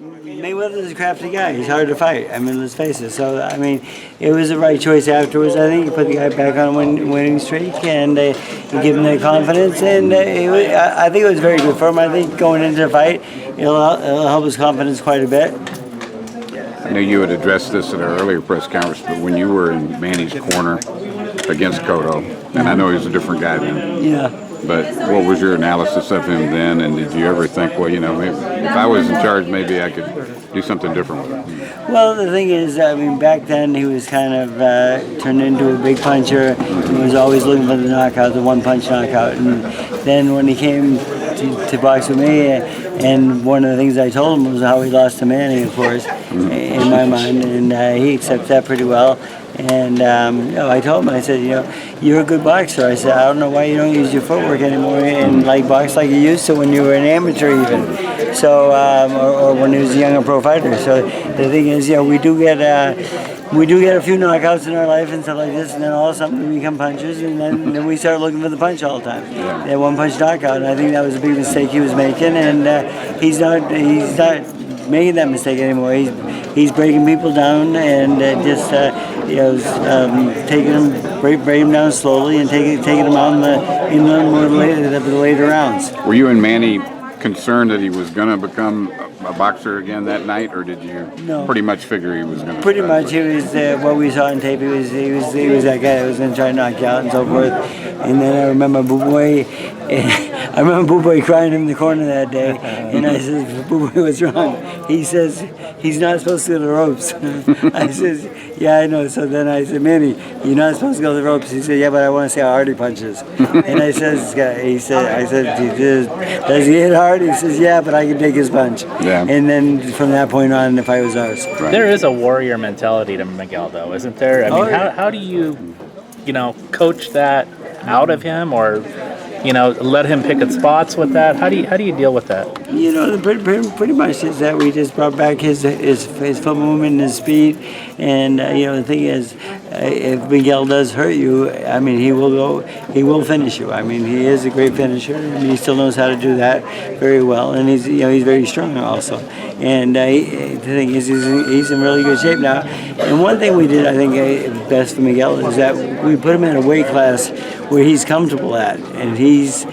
Mayweather's a crafty guy. He's hard to fight. I mean, let's face it. So, I mean, it was the right choice afterwards. I think you put the guy back on a winning streak and you give him that confidence. And I think it was very good for him. I think going into the fight, it'll help his confidence quite a bit. I know you had addressed this at our earlier press conference, but when you were in Manny's corner against Cotto, and I know he was a different guy then. Yeah. But what was your analysis of him then, and did you ever think, well, you know, maybe if I was in charge, maybe I could do something different with him? Well, the thing is, I mean, back then he was kind of turned into a big puncher. He was always looking for the knockout, the one-punch knockout. And then when he came to box with me, and one of the things I told him was how he lost to Manny, of course, in my mind, and he accepted that pretty well. And you know, I told him, I said, you know, you're a good boxer. I said, I don't know why you don't use your footwork anymore and like box like you used to when you were an amateur even. So, or when he was a younger pro fighter. So the thing is, you know, we do get a few knockouts in our life and stuff like this, and then all of a sudden we become punchers, and then we start looking for the punch all the time. That one-punch knockout, and I think that was a big mistake he was making, and he's not making that mistake anymore. He's breaking people down and just you know, taking them, break them down slowly and taking them out in the later rounds. Were you and Manny concerned that he was going to become a boxer again that night, or did you pretty much figure he was going to? Pretty much, he was what we saw on tape. He was that guy that was going to try to knock you out and so forth. And then I remember Boo Boy crying in the corner that day, and I said, Boo Boy, what's wrong? He says, he's not supposed to go to the ropes. I says, yeah, I know. So then I said, Manny, you're not supposed to go to the ropes. He said, yeah, but I want to see how hard he punches. And I said, does he hit hard? He says, yeah, but I can take his punch. Yeah. And then from that point on, the fight was ours. Right. There is a warrior mentality to Miguel, though, isn't there? I mean, how do you coach that out of him, or let him pick at spots with that? How do you deal with that? You know, pretty much is that we just brought back his foot movement and his speed, and the thing is, if Miguel does hurt you, I mean, he will finish you. I mean, he is a great finisher, and he still knows how to do that very well, and he's very strong also. And the thing is, he's in really good shape now. And one thing we did, I think, best for Miguel is that we put him in a weight class where he's comfortable at, and he's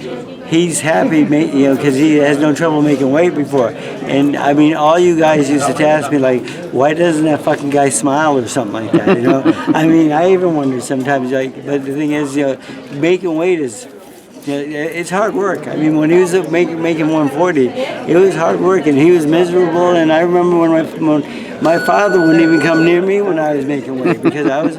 happy, because he has no trouble making weight before. And I mean, all you guys used to ask me, like, why doesn't that fucking guy smile or something like that? I mean, I even wonder sometimes, but the thing is, making weight is. It's hard work. I mean, when he was making 140, it was hard work, and he was miserable. And I remember when my father wouldn't even come near me when I was making weight because I was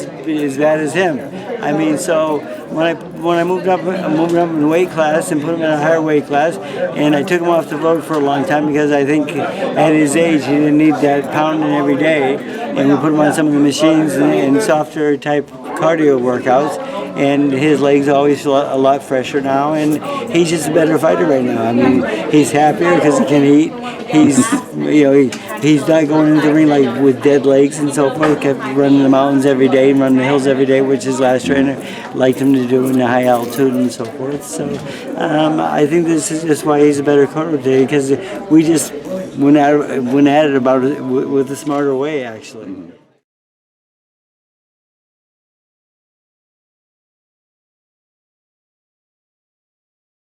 as bad as him. I mean, so when I moved up in weight class and put him in a higher weight class, and I took him off the road for a long time because I think at his age he didn't need that pounding every day, and we put him on some of the machines and softer type cardio workouts. And his legs always feel a lot fresher now, and he's just a better fighter right now. I mean, he's happier because he can eat. He's not going into the ring like with dead legs and so forth. Kept running the mountains every day and running the hills every day, which his last trainer liked him to do in the high altitude and so forth. So I think this is just why he's a better coach today, because we just went at it about it with a smarter way, actually.